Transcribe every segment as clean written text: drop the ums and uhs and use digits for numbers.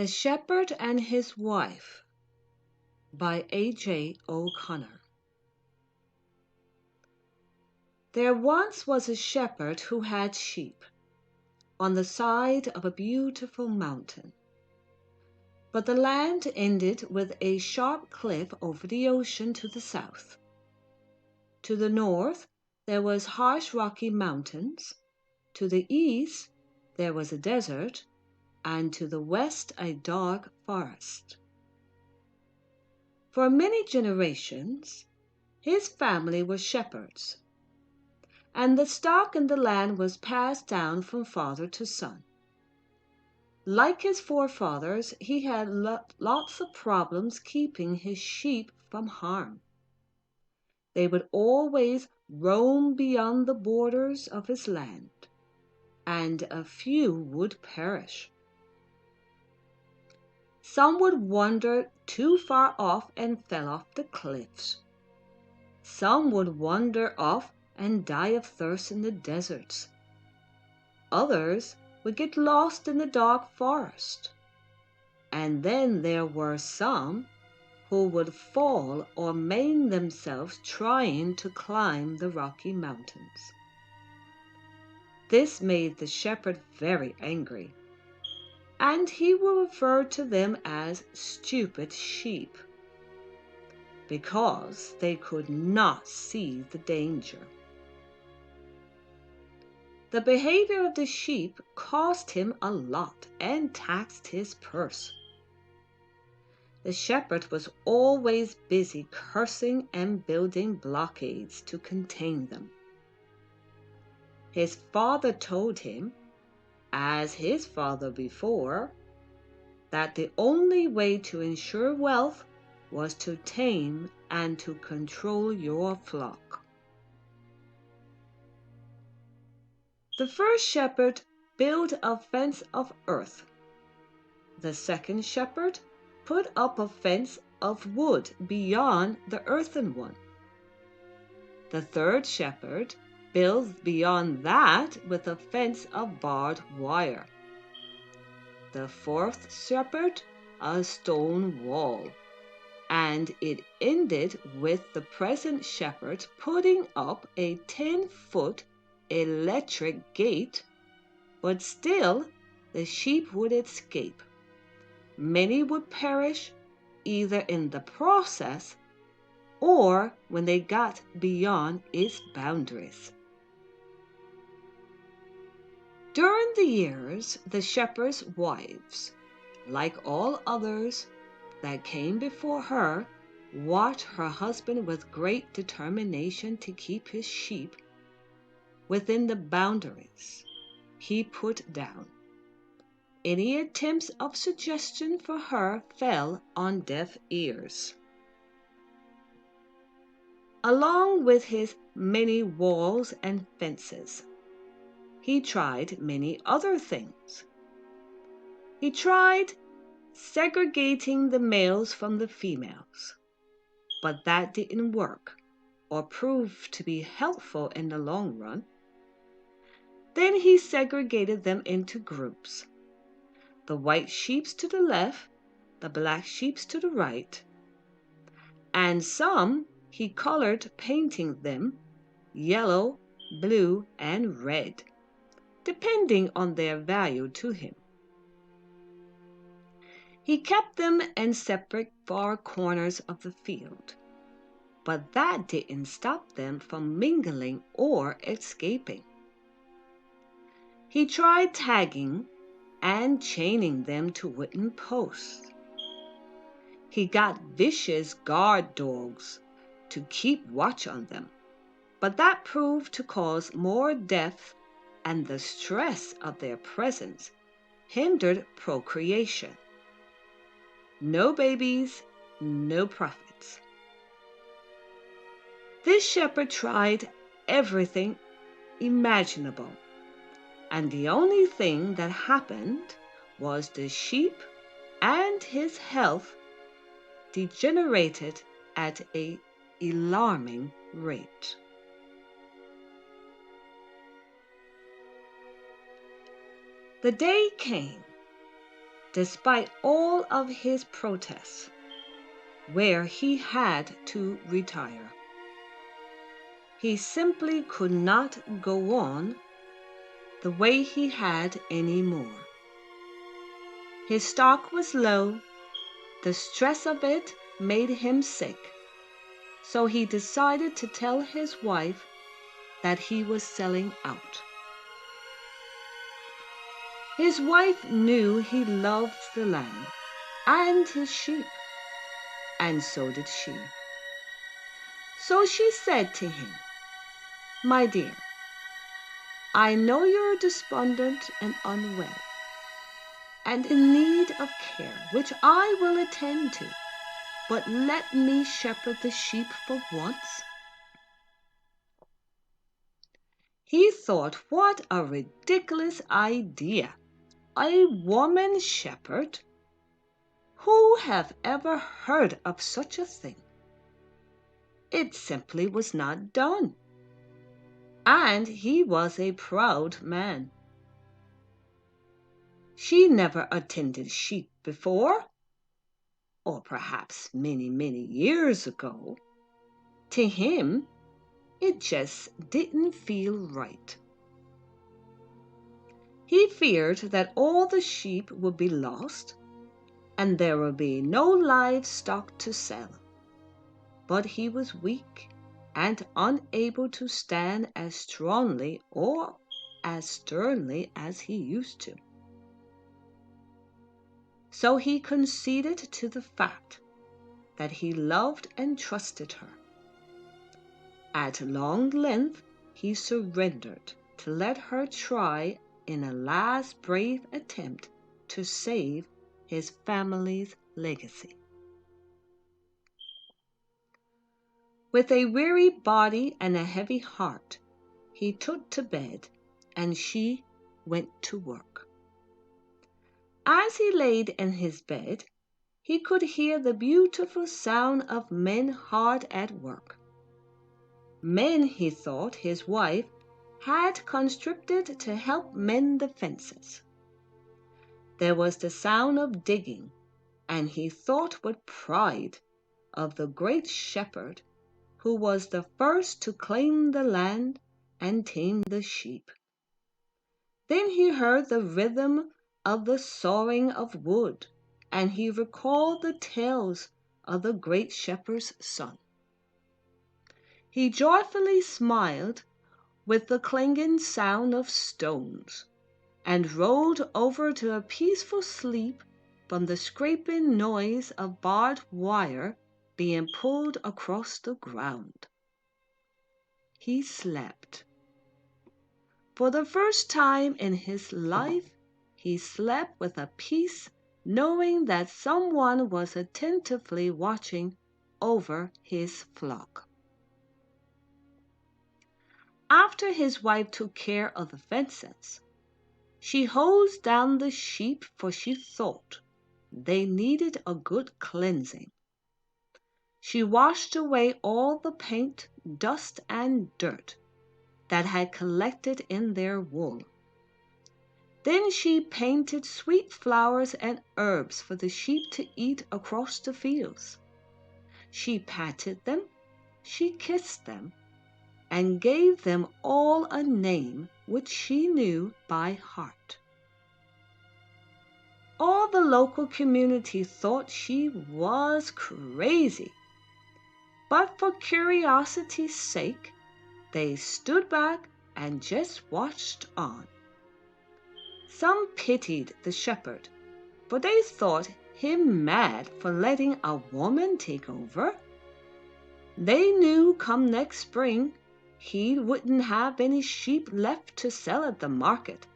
The Shepherd and His Wife by A.J. O'Connor. There once was a shepherd who had sheep on the side of a beautiful mountain. But the land ended with a sharp cliff over the ocean to the south. To the north there was harsh rocky mountains, to the east there was a desert, and to the west a dark forest. For many generations his family were shepherds, and the stock in the land was passed down from father to son. Like his forefathers, he had lots of problems keeping his sheep from harm. They would always roam beyond the borders of his land, and a few would perish. Some would wander too far off and fell off the cliffs. Some would wander off and die of thirst in the deserts. Others would get lost in the dark forest. And then there were some who would fall or maim themselves trying to climb the Rocky Mountains. This made the shepherd very angry, and he would refer to them as stupid sheep, because they could not see the danger. The behavior of the sheep cost him a lot and taxed his purse. The shepherd was always busy cursing and building blockades to contain them. His father told him, as his father before, that the only way to ensure wealth was to tame and to control your flock. The first shepherd built a fence of earth. The second shepherd put up a fence of wood beyond the earthen one. The third shepherd builds beyond that with a fence of barbed wire. The fourth shepherd a stone wall, and it ended with the present shepherd putting up a 10-foot electric gate, but still the sheep would escape. Many would perish either in the process or when they got beyond its boundaries. During the years, the shepherd's wives, like all others that came before her, watched her husband with great determination to keep his sheep within the boundaries he put down. Any attempts of suggestion for her fell on deaf ears. Along with his many walls and fences, he tried many other things. He tried segregating the males from the females, but that didn't work or prove to be helpful in the long run. Then he segregated them into groups. The white sheep to the left, the black sheep to the right, and some he colored, painting them yellow, blue, and red, depending on their value to him. He kept them in separate far corners of the field, but that didn't stop them from mingling or escaping. He tried tagging and chaining them to wooden posts. He got vicious guard dogs to keep watch on them, but that proved to cause more death, and the stress of their presence hindered procreation. No babies, no profits. This shepherd tried everything imaginable, and the only thing that happened was the sheep and his health degenerated at an alarming rate. The day came despite all of his protests, where he had to retire. He simply could not go on the way he had anymore. His stock was low, the stress of it made him sick, so he decided to tell his wife that he was selling out. His wife knew he loved the land and his sheep, and so did she. So she said to him, "My dear, I know you're despondent and unwell, and in need of care, which I will attend to, but let me shepherd the sheep for once." He thought, what a ridiculous idea! A woman shepherd? Who have ever heard of such a thing? It simply was not done. And he was a proud man. She never attended sheep before, or perhaps many, many years ago. To him, it just didn't feel right. He feared that all the sheep would be lost and there would be no livestock to sell. But he was weak and unable to stand as strongly or as sternly as he used to. So he conceded to the fact that he loved and trusted her. At long length he surrendered to let her try in a last brave attempt to save his family's legacy. With a weary body and a heavy heart, he took to bed, and she went to work. As he laid in his bed, he could hear the beautiful sound of men hard at work. Men, he thought, his wife had conscripted to help mend the fences. There was the sound of digging, and he thought with pride of the great shepherd who was the first to claim the land and tame the sheep. Then he heard the rhythm of the sawing of wood, and he recalled the tales of the great shepherd's son. He joyfully smiled with the clanging sound of stones, and rolled over to a peaceful sleep from the scraping noise of barbed wire being pulled across the ground. He slept. For the first time in his life, he slept with a peace, knowing that someone was attentively watching over his flock. After his wife took care of the fences, she hosed down the sheep, for she thought they needed a good cleansing. She washed away all the paint, dust, and dirt that had collected in their wool. Then she painted sweet flowers and herbs for the sheep to eat across the fields. She patted them, she kissed them, and gave them all a name which she knew by heart. All the local community thought she was crazy, but for curiosity's sake, they stood back and just watched on. Some pitied the shepherd, for they thought him mad for letting a woman take over. They knew come next spring he wouldn't have any sheep left to sell at the market.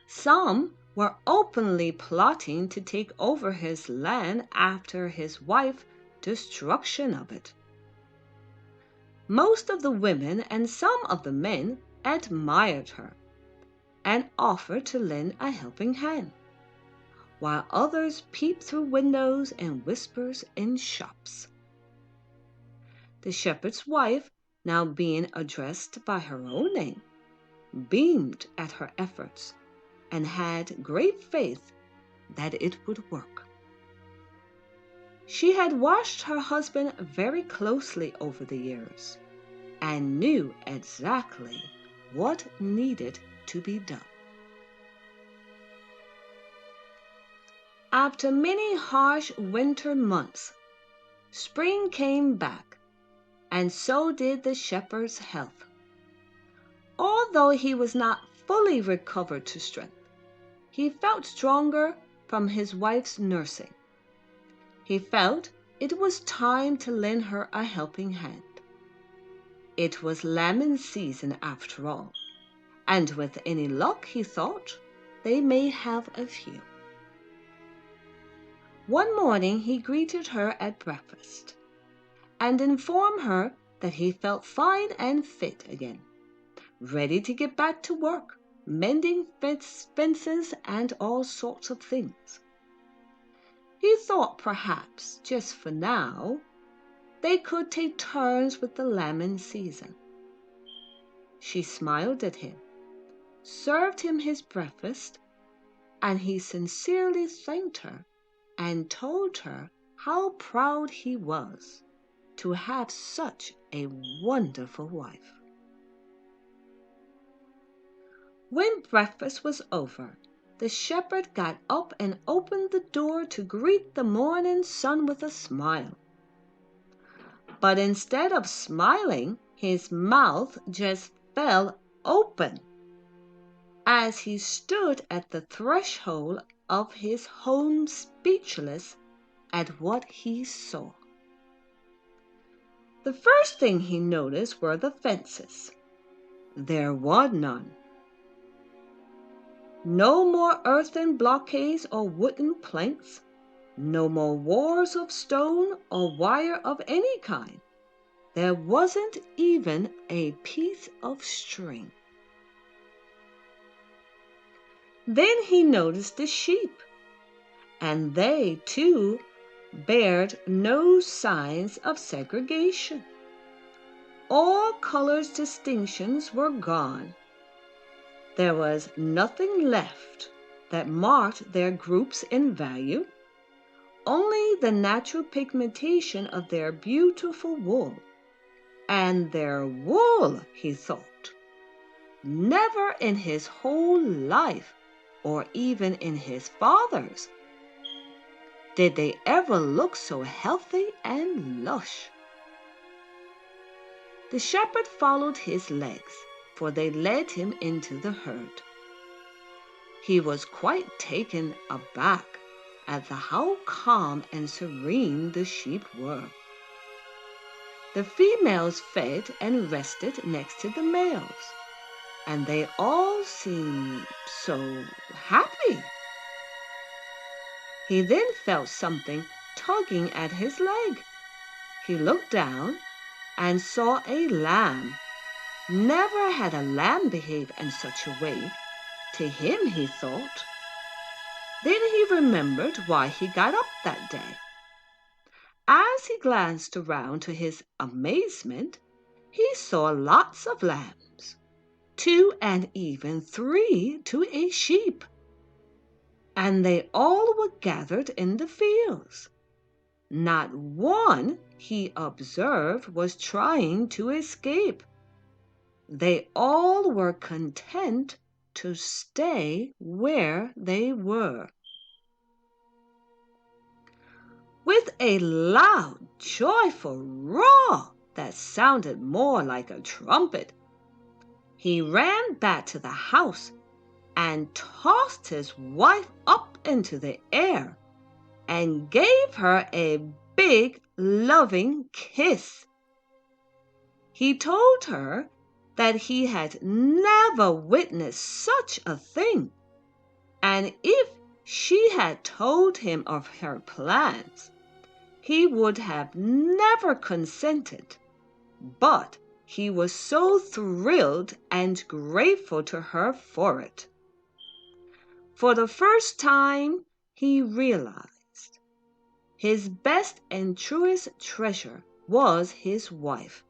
Some were openly plotting to take over his land after his wife's destruction of it. Most of the women and some of the men admired her and offered to lend a helping hand, while others peeped through windows and whispered in shops. The shepherd's wife, now being addressed by her own name, beamed at her efforts and had great faith that it would work. She had watched her husband very closely over the years and knew exactly what needed to be done. After many harsh winter months, spring came back, and so did the shepherd's health. Although he was not fully recovered to strength, he felt stronger from his wife's nursing. He felt it was time to lend her a helping hand. It was lambing season after all, and with any luck, he thought, they may have a few. One morning he greeted her at breakfast and informed her that he felt fine and fit again, ready to get back to work, mending fences and all sorts of things. He thought perhaps, just for now, they could take turns with the lambing season. She smiled at him, served him his breakfast, and he sincerely thanked her and told her how proud he was to have such a wonderful wife. When breakfast was over, the shepherd got up and opened the door to greet the morning sun with a smile. But instead of smiling, his mouth just fell open as he stood at the threshold of his home, speechless at what he saw. The first thing he noticed were the fences. There were none. No more earthen blockades or wooden planks. No more walls of stone or wire of any kind. There wasn't even a piece of string. Then he noticed the sheep, and they, too, bared no signs of segregation. All colors distinctions were gone. There was nothing left that marked their groups in value, only the natural pigmentation of their beautiful wool. And their wool, he thought. Never in his whole life, or even in his father's, did they ever look so healthy and lush. The shepherd followed his legs, for they led him into the herd. He was quite taken aback at how calm and serene the sheep were. The females fed and rested next to the males, and they all seemed so happy. He then felt something tugging at his leg. He looked down and saw a lamb. Never had a lamb behaved in such a way to him, he thought. Then he remembered why he got up that day. As he glanced around, to his amazement, he saw lots of lambs, 2 and even 3 to a sheep. And they all were gathered in the fields. Not one, he observed, was trying to escape. They all were content to stay where they were. With a loud, joyful roar that sounded more like a trumpet, he ran back to the house and tossed his wife up into the air and gave her a big, loving kiss. He told her that he had never witnessed such a thing, and if she had told him of her plans, he would have never consented. But he was so thrilled and grateful to her for it. For the first time, he realized his best and truest treasure was his wife,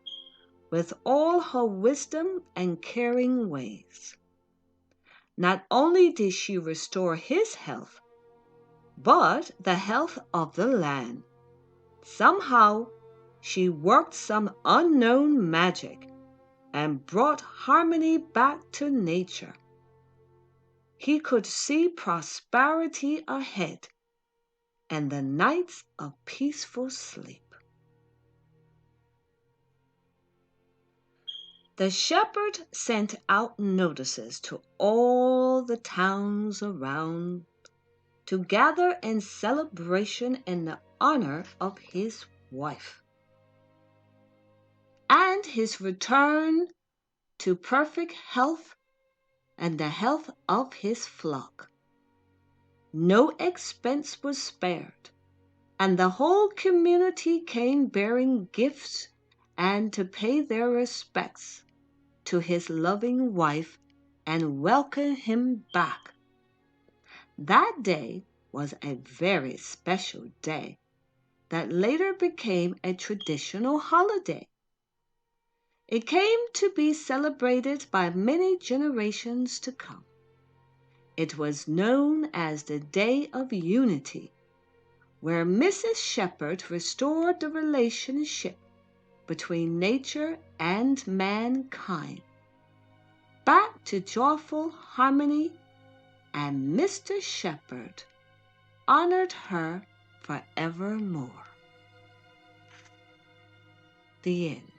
with all her wisdom and caring ways. Not only did she restore his health, but the health of the land. Somehow, she worked some unknown magic and brought harmony back to nature. He could see prosperity ahead and the nights of peaceful sleep. The shepherd sent out notices to all the towns around to gather in celebration in the honor of his wife and his return to perfect health and the health of his flock. No expense was spared, and the whole community came bearing gifts and to pay their respects to his loving wife and welcome him back. That day was a very special day that later became a traditional holiday. It came to be celebrated by many generations to come. It was known as the Day of Unity, where Mrs. Shepherd restored the relationship between nature and mankind back to joyful harmony, and Mr. Shepherd honored her forevermore. The end.